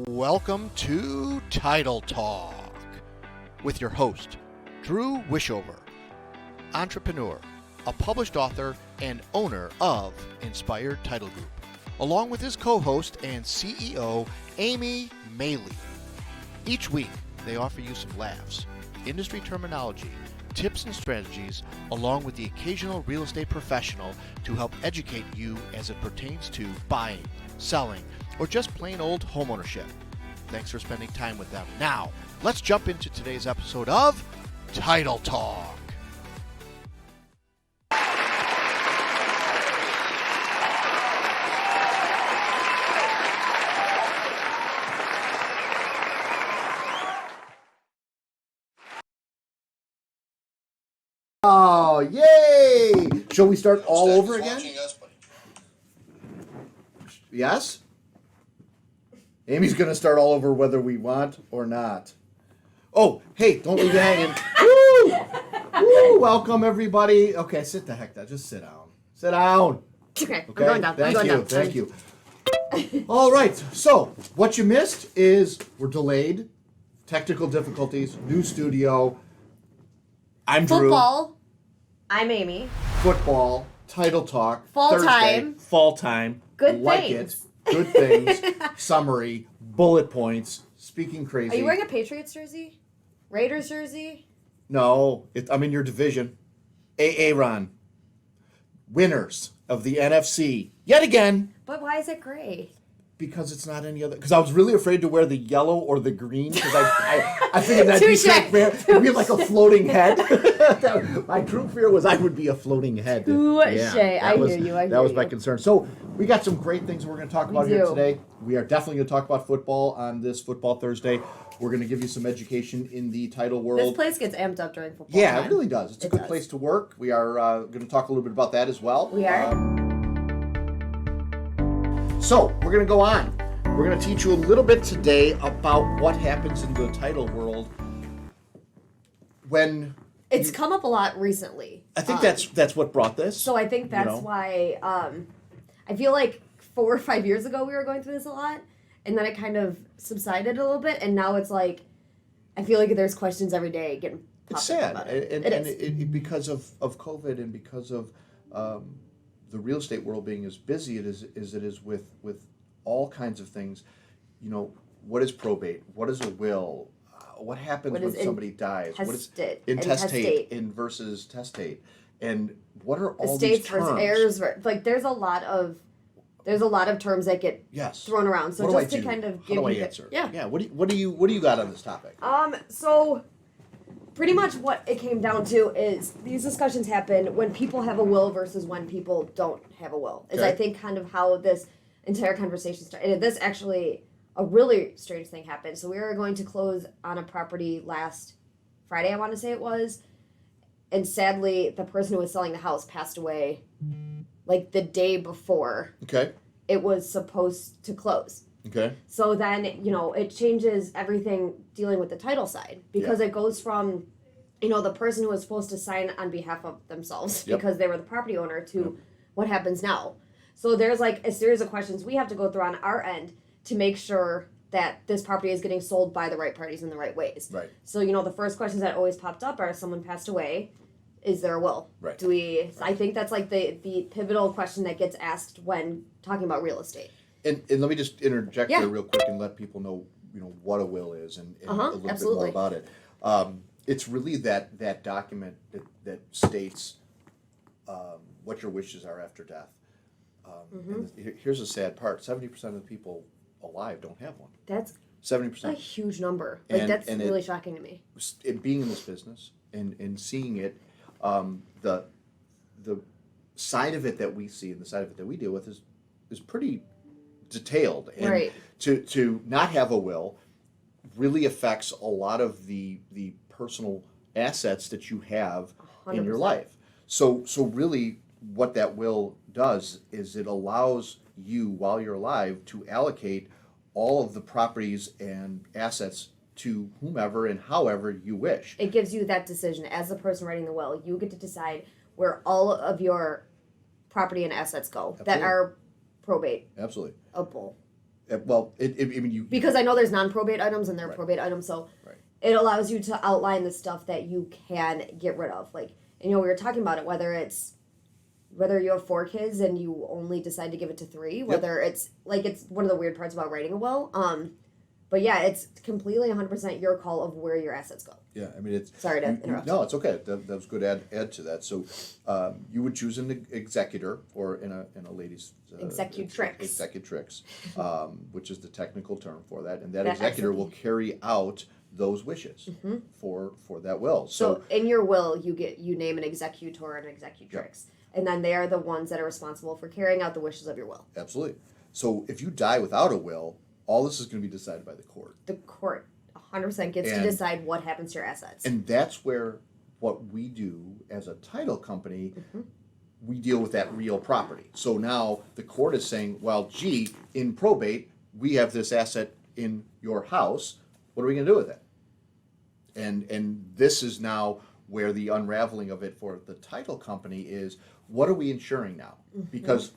Welcome to Title Talk with your host, Drew Wishover, entrepreneur, a published author, and owner of Inspired Title Group, along with his co-host and CEO, Amy Maley. Each week, they offer you some laughs, industry terminology, tips and strategies, along with the occasional real estate professional to help educate you as it pertains to buying, selling, or just plain old homeownership. Thanks for spending time with them. Now, let's jump into today's episode of Title Talk. Oh, yay! Shall we start all over again? Yes? Amy's going to start all over whether we want or not. Oh, hey, don't leave it hanging. Woo! Woo! Welcome, everybody. Okay, sit the heck down. Just sit down. Sit down. Okay, I'm going down. Thank you. All right, so what you missed is we're delayed. Technical difficulties, new studio. I'm Drew. Football. I'm Amy. Football, Title Talk, Fall Thursday, time. Fall time, Good like things. it, good things, summary, bullet points, speaking crazy. Are you wearing a Patriots jersey? Raiders jersey? No, I'm in your division. Aaron, winners of the NFC, yet again. But why is it gray? Because it's not any other. Because I was really afraid to wear the yellow or the green. Because I figured that'd be fair. It'd be like a floating head. My true fear was I would be a floating head. Touche. I hear you. That was my concern. So we got some great things we're going to talk about here today. We are definitely going to talk about football on this Football Thursday. We're going to give you some education in the title world. This place gets amped up during football Yeah, time. it really does. It's a good place to work. We are going to talk a little bit about that as well. We are. So, we're going to go on. We're going to teach you a little bit today about what happens in the title world when... It's come up a lot recently. I think that's what brought this. So I think that's why I feel like 4 or 5 years ago we were going through this a lot, and then it kind of subsided a little bit, and now it's like, I feel like there's questions every day getting popped It's sad. About It because of COVID and because of... the real estate world being as busy as it is with all kinds of things, what is probate? What is a will? What happens when somebody dies? What is intestate versus testate? And what are all estates these terms? versus heirs? Like there's a lot of terms that get thrown around. So what just to kind of give how do you I answer? Yeah. What do you got on this topic? So pretty much what it came down to is these discussions happen when people have a will versus when people don't have a will. Is I think kind of how this entire conversation started. And this actually, a really strange thing happened. So we were going to close on a property last Friday, I want to say it was. And sadly, the person who was selling the house passed away like the day before it was supposed to close. Okay. So then, it changes everything dealing with the title side because it goes from, the person who was supposed to sign on behalf of themselves because they were the property owner to what happens now. So there's like a series of questions we have to go through on our end to make sure that this property is getting sold by the right parties in the right ways. Right. So, the first questions that always popped up are someone passed away. Is there a will? Right. I think that's like the pivotal question that gets asked when talking about real estate. And let me just interject there real quick and let people know, what a will is and a little bit more about it. It's really that document that states what your wishes are after death. And here's the sad part: 70% of the people alive don't have one. That's 70%. a huge number. That's really shocking to me. Being in this business and seeing it, the side of it that we see and the side of it that we deal with is pretty detailed. And to not have a will really affects a lot of the personal assets that you have 100%. In your life. So really what that will does is it allows you while you're alive to allocate all of the properties and assets to whomever and however you wish. It gives you that decision as the person writing the will. You get to decide where all of your property and assets go that are probate. Absolutely. Able. Well, I mean, because I know there's non-probate items and there are Right. probate items, so Right. it allows you to outline the stuff that you can get rid of. Like, we were talking about it, whether you have 4 kids and you only decide to give it to 3, whether it's one of the weird parts about writing a will. But yeah, it's completely 100% your call of where your assets go. Yeah, I mean, it's... Sorry to interrupt. No, it's okay. That was good add to that. So you would choose an executor, or in a lady's... Executrix, which is the technical term for that. And that executor will carry out those wishes for that will. So in your will, you name an executor and an executrix. Yep. And then they are the ones that are responsible for carrying out the wishes of your will. Absolutely. So if you die without a will, all this is going to be decided by the court. The court 100% gets to decide what happens to your assets. And that's where what we do as a title company, we deal with that real property. So now the court is saying, well, gee, in probate, we have this asset in your house. What are we going to do with it? And this is now where the unraveling of it for the title company is, what are we insuring now? Because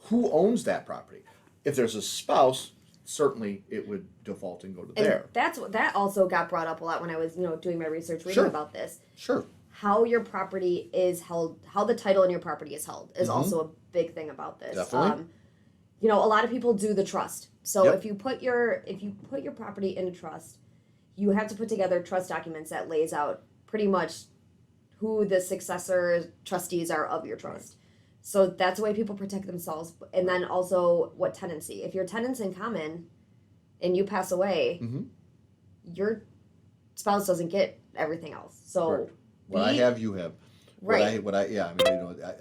who owns that property? If there's a spouse, certainly it would default and go to there. That also got brought up a lot when I was, doing my research, reading about this. Sure. How your property is held, how the title in your property is held, is also a big thing about this. Definitely. A lot of people do the trust. So Yep. if you put your property in a trust, you have to put together trust documents that lays out pretty much who the successor trustees are of your trust. So that's the way people protect themselves. And then also what tenancy. If your tenant's in common and you pass away, your spouse doesn't get everything else. So Correct. What I have, you have. Right.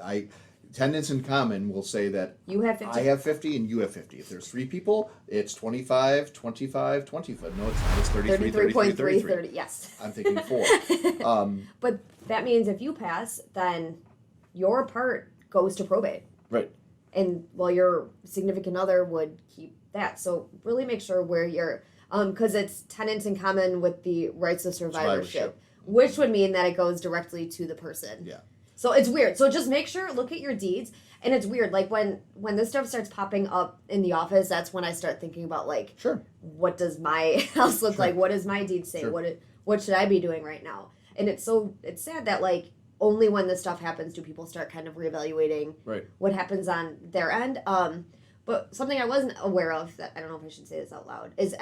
I tenants in common will say that you have 50. I have 50 and you have 50. If there's 3 people, it's 25, 25, 25. No, it's not. It's 33, 33, 33. 30, yes. I'm thinking 4. But that means if you pass, then your part goes to probate. Right. And your significant other would keep that. So really make sure where you're, because it's tenants in common with the rights of survivorship, which would mean that it goes directly to the person. Yeah. So it's weird. So just make sure, look at your deeds. And it's weird. Like when this stuff starts popping up in the office, that's when I start thinking about sure, what does my house look like? What does my deed say? Sure. What should I be doing right now? And it's sad that only when this stuff happens do people start kind of reevaluating what happens on their end. But something I wasn't aware of, that I don't know if I should say this out loud, is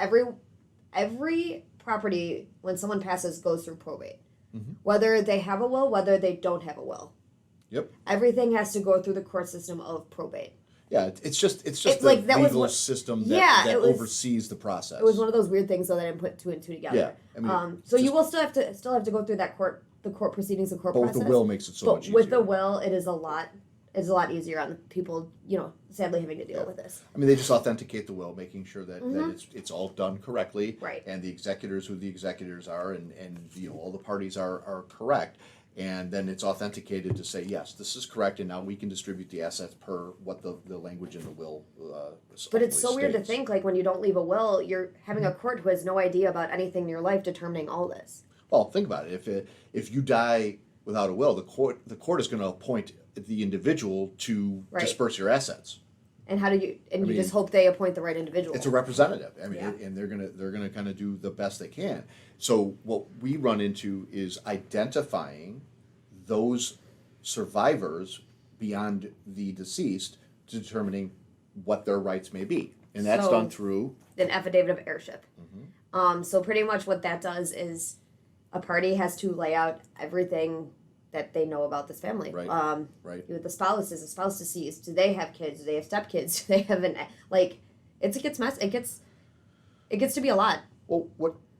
every property when someone passes goes through probate. Whether they have a will, whether they don't have a will. Yep. Everything has to go through the court system of probate. Yeah, it's just the legal system that oversees the process. It was one of those weird things though that I didn't put 2 and 2 together. Yeah, so you will still have to go through the court proceedings, the court process. But with the will makes it so much easier. With the will, it is a lot easier on the people, sadly having to deal with this. I mean, they just authenticate the will, making sure that it's all done correctly, right? And the executors, who the executors are, and all the parties are correct, and then it's authenticated to say yes, this is correct, and now we can distribute the assets per what the language in the will. But it's so weird to think when you don't leave a will, you're having a court who has no idea about anything in your life determining all this. Well, think about it. If you die without a will, the court is going to appoint the individual to disperse your assets. And how do you? And you just hope they appoint the right individual. It's a representative. I mean, and they're gonna kind of do the best they can. So what we run into is identifying those survivors beyond the deceased, to determining what their rights may be, and that's done through an affidavit of heirship. So pretty much what that does is a party has to lay out everything that they know about this family. Right. The spouse, is the spouse deceased? Do they have kids? Do they have stepkids? Do they have it gets messy. It gets to be a lot. Well,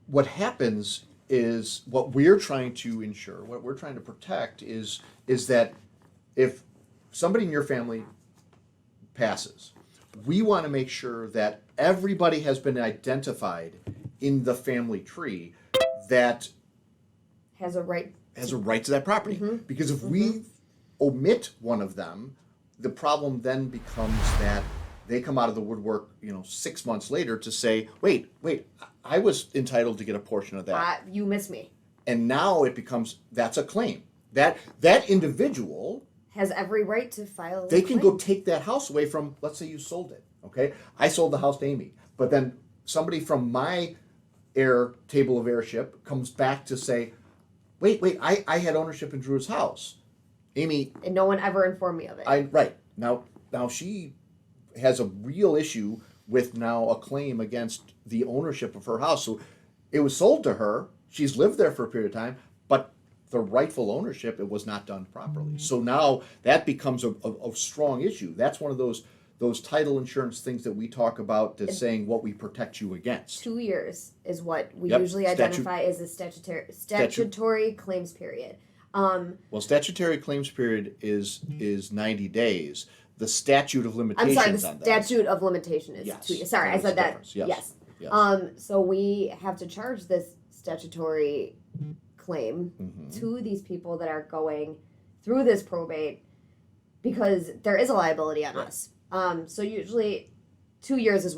what happens is, what we're trying to ensure, what we're trying to protect is that if somebody in your family passes, we want to make sure that everybody has been identified in the family tree that has a right to that property. Because if we omit one of them, the problem then becomes that they come out of the woodwork, 6 months later to say, wait, I was entitled to get a portion of that. You miss me. And now it becomes, that's a claim. That individual has every right to file. They can go take that house away from, let's say you sold it, Okay, I sold the house to Amy, but then somebody from my table of heirship comes back to say, wait, I had ownership in Drew's house. Amy, and no one ever informed me of it. Right now she has a real issue with now a claim against the ownership of her house. So it was sold to her. She's lived there for a period of time, but the rightful ownership, it was not done properly. So now that becomes a strong issue. That's one of those title insurance things that we talk about, that's saying what we protect you against. 2 years is what we Yep. usually identify as the statutory claims period. Well, statutory claims period is 90 days. The statute of I'm limitations sorry, the on that. statute of limitation is Yes. 2 years. Sorry, I That said was the that. difference. Yes. Yes. So we have to charge this statutory claim to these people that are going through this probate, because there is a liability on us. So usually 2 years is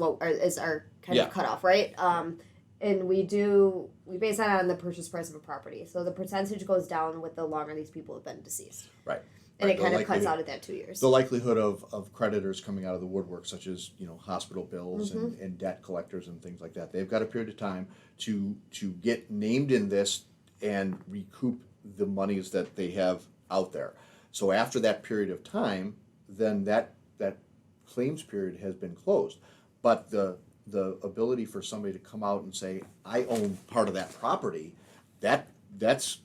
our kind of cutoff, right? And we base that on the purchase price of a property. So the percentage goes down with the longer these people have been deceased. Right. And it kind of cuts out at that 2 years. The likelihood of creditors coming out of the woodwork, such as hospital bills and debt collectors and things like that, they've got a period of time to get named in this and recoup the monies that they have out there. So after that period of time, then that claims period has been closed. But the ability for somebody to come out and say, I own part of that property, that's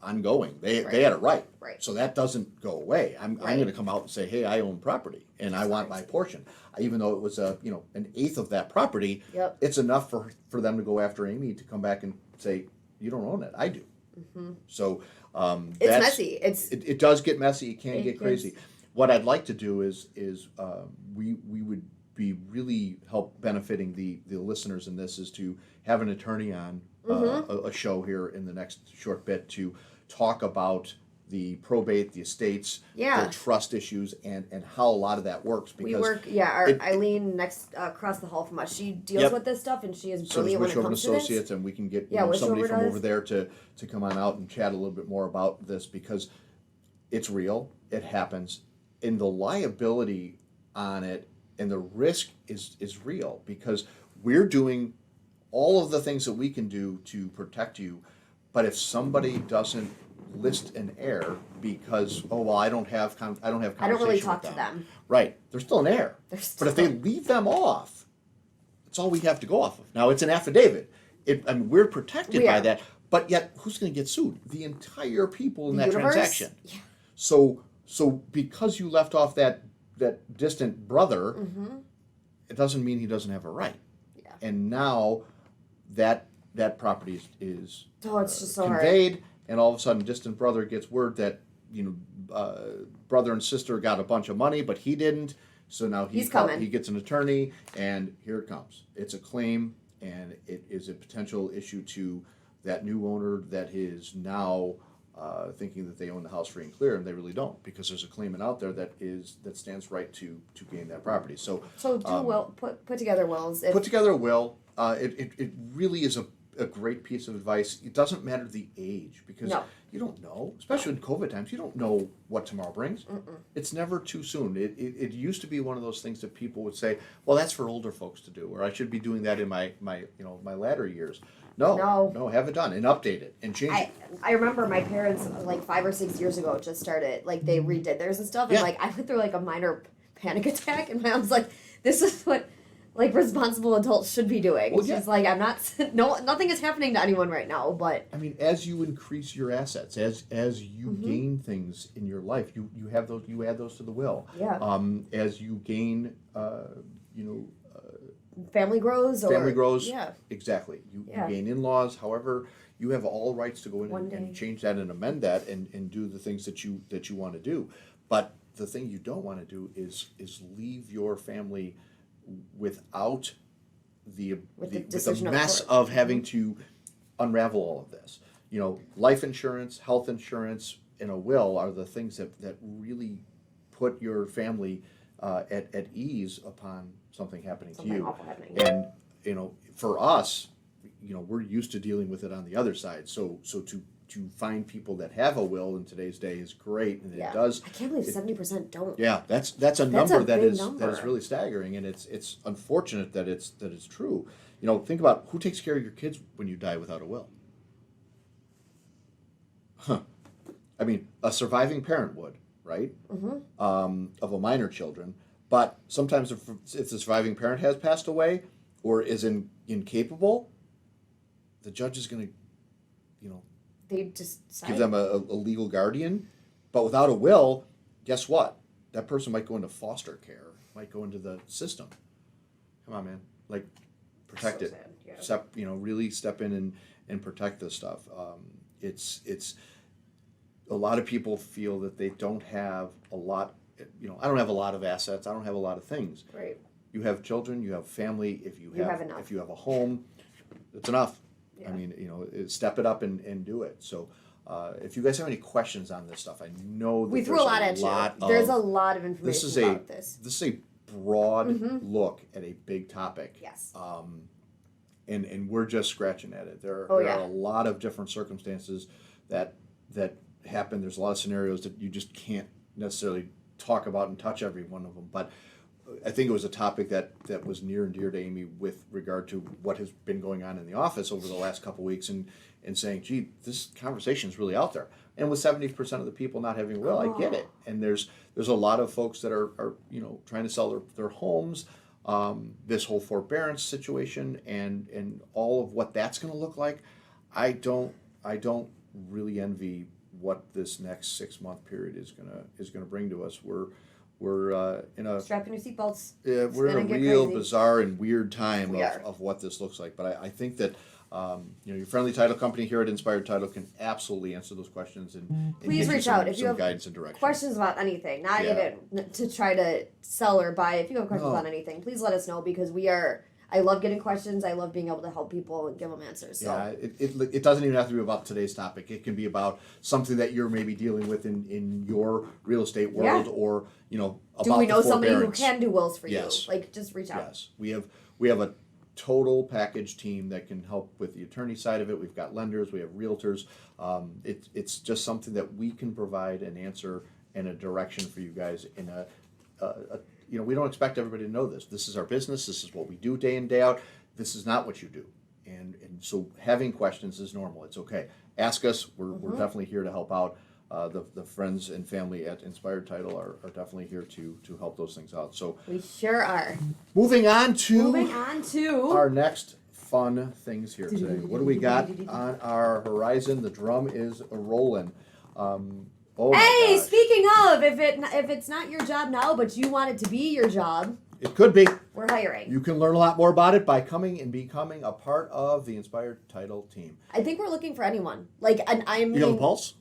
ongoing. They had it right. Right. So that doesn't go away. I'm going to come out and say, hey, I own property and I want my portion. Even though it was an eighth of that property, it's enough for them to go after Amy to come back and say, you don't own it, I do. So it's messy. It does get messy. It can get crazy. What I'd like to do is we would be really help benefiting the listeners in this, is to have an attorney on a show here in the next short bit to talk about the probate, the estates, the trust issues, and how a lot of that works. Because we work, Eileen next across the hall from us, she deals with this stuff, and she is brilliant when it comes to this. Associates, and we can get somebody from over there to come on out and chat a little bit more about this, because it's real, it happens, and the liability on it and the risk is real, because we're doing all of the things that we can do to protect you, but if somebody doesn't list an heir because I don't have conversation I don't really with talk to them. Right, they're still an heir. But if they leave them off, that's all we have to go off of. Now it's an affidavit. We're protected by that, but yet who's going to get sued? The entire people in that transaction. Yeah. So because you left off that distant brother, it doesn't mean he doesn't have a right. Yeah. And now that property is it's just so conveyed, hard. And all of a sudden, distant brother gets word that brother and sister got a bunch of money, but he didn't. So now he gets an attorney, and here it comes. It's a claim, and it is a potential issue to that new owner that is now thinking that they own the house free and clear, and they really don't, because there's a claimant out there that stands right to gain that property. So put together wills. Put together a will. It really is a great piece of advice. It doesn't matter the age, because you don't know, especially in COVID times, you don't know what tomorrow brings. It's never too soon. It used to be one of those things that people would say, well, that's for older folks to do, or I should be doing that in my latter years. No, have it done and update it and change it. I remember my parents, like 5 or 6 years ago, just started, like, they redid theirs and stuff, and I went through like a minor panic attack, and my mom's like, this is what like responsible adults should be doing. Well, She's like, I'm not, nothing is happening to anyone right now, but as you increase your assets, as you gain things in your life, you have those, you add those to the will. As you gain family grows. Yeah. Exactly. You gain in-laws. However, you have all rights to go in and change that and amend that and do the things that you want to do. But the thing you don't want to do is leave your family without the mess of having to unravel all of this. Life insurance, health insurance, and a will are the things that really put your family at ease upon something happening to you. Awful happening. And for us, we're used to dealing with it on the other side. So to to find people that have a will in today's day is great, and it does. I can't believe 70% don't. Yeah, that's a number that is number. really staggering, and it's unfortunate that it's true. You know, think about who takes care of your kids when you die without a will. Huh. I mean, a surviving parent would, right? Of a minor children, but sometimes if the surviving parent has passed away or is incapable, the judge is going to, they just give them a legal guardian. But without a will, guess what? That person might go into foster care, might go into the system. Come on, man. Like, protect it. Sad, yeah. Really step in and protect this stuff. It's a lot of people feel that they don't have a lot. I don't have a lot of assets. I don't have a lot of things. Right. You have children. You have family. If you have enough. if you have a home, it's enough. Yeah. I mean, step it up and do it. So, if you guys have any questions on this stuff, I know that we threw a lot at you. There's a lot of information about this. This is a broad look at a big topic. Yes. And we're just scratching at it. There are a lot of different circumstances that happen. There's a lot of scenarios that you just can't necessarily talk about and touch every one of them. But I think it was a topic that was near and dear to Amy with regard to what has been going on in the office over the last couple of weeks, and saying, gee, this conversation is really out there. And with 70% of the people not having a will, I get it. And there's a lot of folks that are trying to sell their homes. This whole forbearance situation and all of what that's going to look like, I don't really envy what this next 6-month period is gonna bring to us. We're in a strap in your seatbelts. We're in a real crazy. Bizarre and weird time We are. of what this looks like. But I think that your friendly title company here at Inspired Title can absolutely answer those questions and Please give reach you out if you some have guidance and direction. questions about anything, not Yeah. even to try to sell or buy. If you have questions about anything, please let us know, because I love getting questions. I love being able to help people and give them answers. So. Yeah, it doesn't even have to be about today's topic. It can be about something that you're maybe dealing with in your real estate world, or about do we know the somebody who forbearance. can do wills for Yes. you? Like, just reach out. Yes, we have a total package team that can help with the attorney side of it. We've got lenders, we have realtors. It's just something that we can provide an answer and a direction for you guys in we don't expect everybody to know this. This is our business. This is what we do day in, day out. This is not what you do. And so having questions is normal. It's okay. Ask us. We're definitely here to help out. The friends and family at Inspired Title are definitely here to help those things out. So We sure are. moving on to our next fun things here today. What do we got on our horizon? The drum is rolling. Oh Hey, gosh. speaking of, if it's not your job now, but you want it to be your job, It could be. we're hiring. You can learn a lot more about it by coming and becoming a part of the Inspired Title team. I think we're looking for anyone. Like, and I mean, You have a pulse?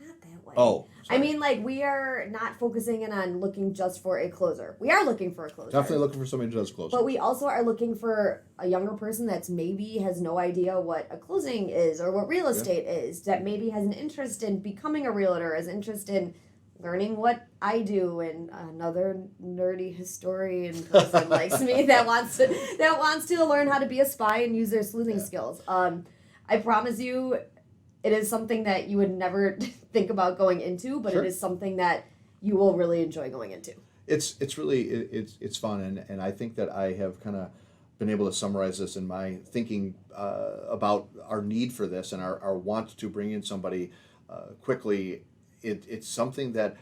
not that way. Oh, I mean, like, we are not focusing in on looking just for a closer. We are looking for a closer. definitely looking for somebody who does close. But we also are looking for a younger person that's maybe has no idea what a closing is or what real estate is, that maybe has an interest in becoming a realtor, has interest in learning what I do, and another nerdy historian person likes me that wants to learn how to be a spy and use their sleuthing skills. I promise you, it is something that you would never think about going into, but Sure. it is something that you will really enjoy going into. It's really it's fun, and I think that I have kind of been able to summarize this in my thinking about our need for this and our want to bring in somebody quickly. It's something that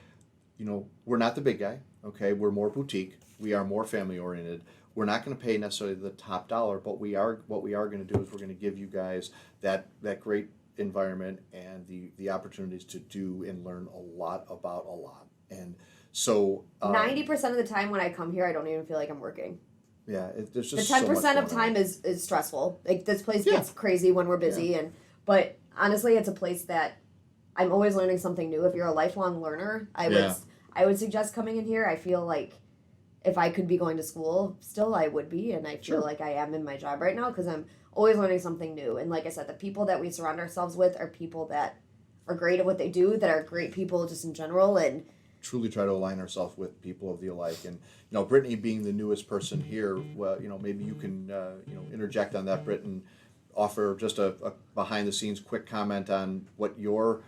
we're not the big guy. Okay, we're more boutique. We are more family oriented. We're not going to pay necessarily the top dollar, but what we are going to do is we're going to give you guys that great environment and the opportunities to do and learn a lot about a lot. And so 90% of the time when I come here, I don't even feel like I'm working. yeah, there's The just 10% so much of going on. time is stressful. Like, this place Yeah. gets crazy when we're busy, but honestly, it's a place that I'm always learning something new. If you're a lifelong learner, I would suggest coming in here. I feel like if I could be going to school still, I would be, and I feel Sure. like I am in my job right now because I'm always learning something new. And like I said, the people that we surround ourselves with are people that are great at what they do, that are great people just in general, and truly try to align ourselves with people of the alike. And Brittany being the newest person here, well, maybe you can interject on that, Britt, and offer just a behind-the-scenes quick comment on what your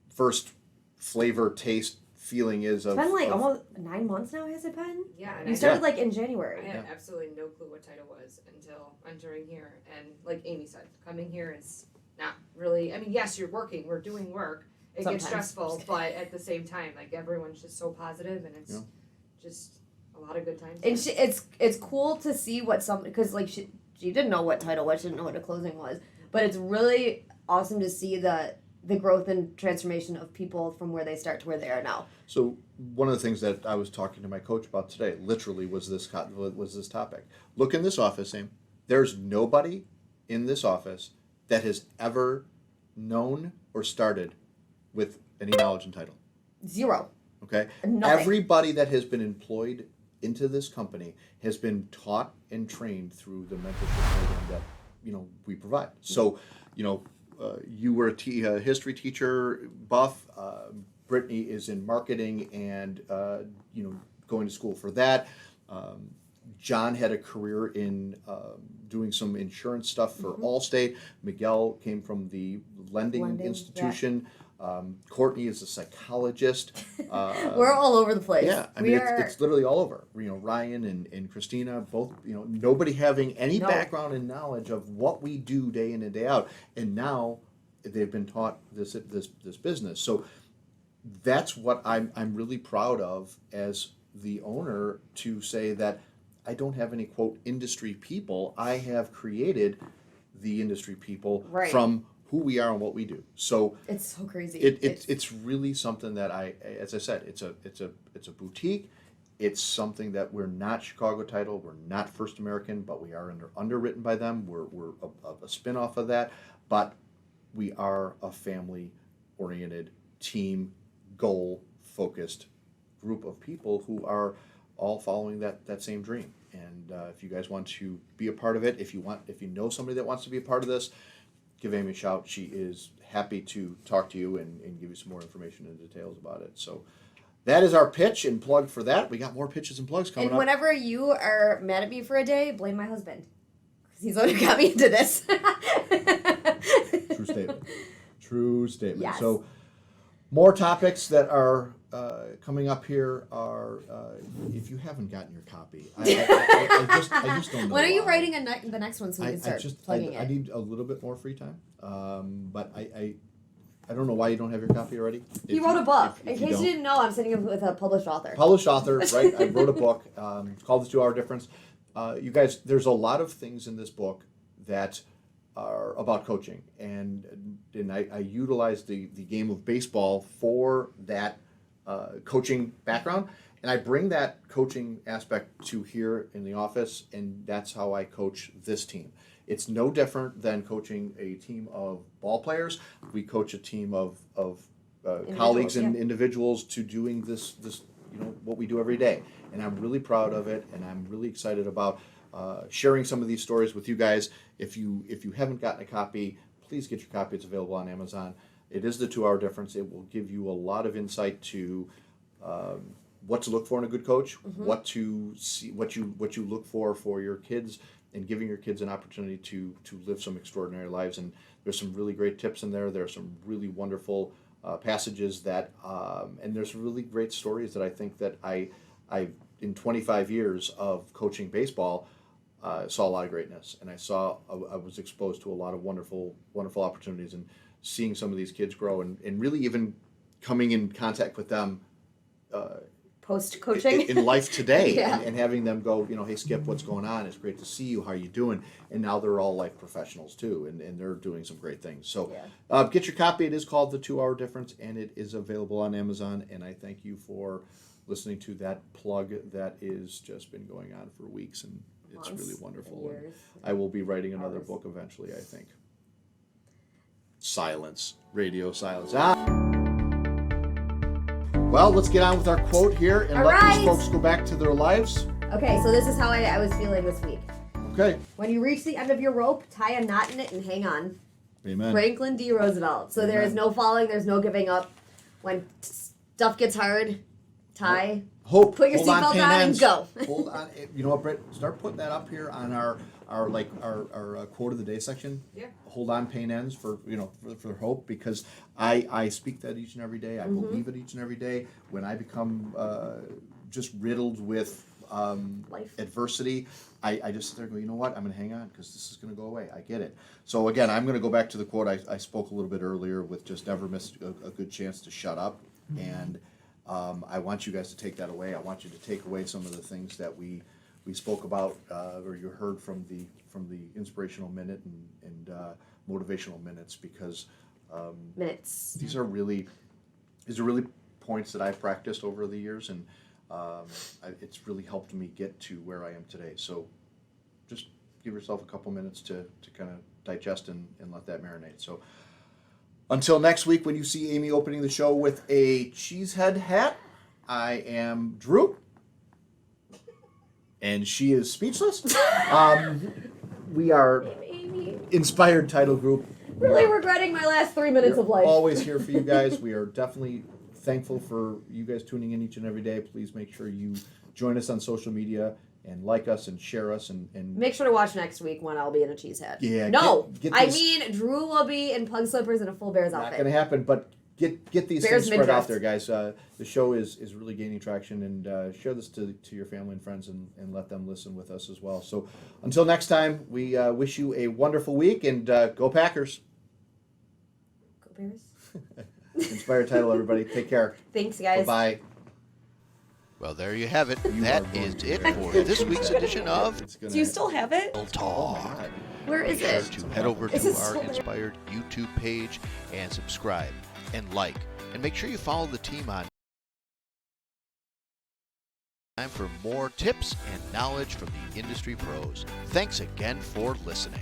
first flavor, taste, feeling is of... It's been like almost 9 months now, has it been? Yeah. You started like in January. I had absolutely no clue what title was until entering here. And like Amy said, coming here is not really, I mean, yes, you're working, we're doing work. It Sometimes. gets stressful, but at the same time, like everyone's just so positive and it's just a lot of good times. And it's cool to see what some, because like she didn't know what title was, she didn't know what a closing was. But it's really awesome to see the growth and transformation of people from where they start to where they are now. So one of the things that I was talking to my coach about today, literally, was this topic. Look in this office, Sam. There's nobody in this office that has ever known or started with any knowledge and title. Zero. Okay? Nothing. Everybody that has been employed into this company has been taught and trained through the mentorship program that, we provide. So, you were a history teacher, Buff. Brittany is in marketing and, going to school for that. John had a career in doing some insurance stuff for Allstate. Miguel came from the lending institution. Courtney is a psychologist. We're all over the place. Yeah, I mean, it's literally all over. Ryan and Christina, both, nobody having any background and knowledge of what we do day in and day out. And now they've been taught this business. So that's what I'm really proud of as the owner, to say that I don't have any, quote, industry people. I have created the industry people from who we are and what we do. So it's so crazy. It's really something that as I said, it's a boutique. It's something that we're not Chicago title, we're not First American, but we are underwritten by them. We're a spin-off of that, but we are a family-oriented, team, goal-focused group of people who are all following that same dream. And if you guys want to be a part of it, if you know somebody that wants to be a part of this, give Amy a shout. She is happy to talk to you and give you some more information and details about it. So that is our pitch and plug for that. We got more pitches and plugs coming up. And whenever you are mad at me for a day, blame my husband. Because he's the one who got me into this. True statement. Yes. So more topics that are coming up here are, if you haven't gotten your copy, I just don't know. When are you why. writing the next one so we can start plugging it? I need a little bit more free time, but I don't know why you don't have your copy already. He wrote a book. In case you didn't know, I'm sitting with a published author. Published author, right? I wrote a book. It's called The 2 Hour Difference. You guys, there's a lot of things in this book that are about coaching, and I utilize the game of baseball for that coaching background, and I bring that coaching aspect to here in the office, and that's how I coach this team. It's no different than coaching a team of ball players. We coach a team of colleagues and individuals to doing this what we do every day, and I'm really proud of it, and I'm really excited about sharing some of these stories with you guys. If you haven't gotten a copy, please get your copy. It's available on Amazon. It is the 2 Hour Difference. It will give you a lot of insight to what to look for in a good coach, what to see, what you look for your kids, and giving your kids an opportunity to live some extraordinary lives. And there's some really great tips in there. There are some really wonderful passages that, and there's really great stories that I think that I in 25 years of coaching baseball, saw a lot of greatness, and I was exposed to a lot of wonderful opportunities, and seeing some of these kids grow, and really even coming in contact with them post-coaching in life today, and having them go, hey Skip, what's going on? It's great to see you. How are you doing? And now they're all like professionals too, and they're doing some great things. So get your copy. It is called The 2 Hour Difference, and it is available on Amazon. And I thank you for listening to that plug that is just been going on for weeks, and it's really wonderful. And I will be writing another book eventually, I think. Radio silence. Well, let's get on with our quote here and let these folks go back to their lives. Okay, so this is how I was feeling this week. Okay. When you reach the end of your rope, tie a knot in it and hang on. Amen. Franklin D. Roosevelt. So there is no falling, there's no giving up. When stuff gets hard, tie Hope. Put your hold on, seatbelt pin on and ends. go. Hold on. You know what, Britt? Start putting that up here on our quote of the day section. Yeah. Hold on, pain ends for hope, because I speak that each and every day. I believe it each and every day. When I become just riddled with Life. adversity, I just sit there and go, you know what? I'm going to hang on because this is going to go away. I get it. So again, I'm going to go back to the quote I spoke a little bit earlier with just never miss a good chance to shut up. And I want you guys to take that away. I want you to take away some of the things that we spoke about or you heard from the inspirational minute and motivational minutes, because Minutes. these are really points that I've practiced over the years, and it's really helped me get to where I am today. So just give yourself a couple minutes to kind of digest and let that marinate. So until next week, when you see Amy opening the show with a cheesehead hat, I am Drew, and she is speechless. We are Amy. Inspired Title Group. Really regretting my last 3 minutes of life. Always here for you guys. We are definitely thankful for you guys tuning in each and every day. Please make sure you join us on social media and like us and share us and Make sure to watch next week when I'll be in a cheese hat. Yeah, No, get I this- mean Drew will be in pug slippers and a full Bears not outfit. going to happen, but get these Bears things spread out midriff. there, guys. The show is really gaining traction, and share this to your family and friends and let them listen with us as well. So until next time, we wish you a wonderful week, and go Packers. Go Bears. Inspired Title, everybody. Take care. Thanks, guys. Bye-bye. Well, there you have it. You That are going is to it very for good this week's cheesehead. edition of It's gonna Do you happen. still have it? Title Oh my Talk. God. Where is Be sure it? to head over Is to it our still there? Inspired YouTube page and subscribe and like. And make sure you follow the team on time for more tips and knowledge from the industry pros. Thanks again for listening.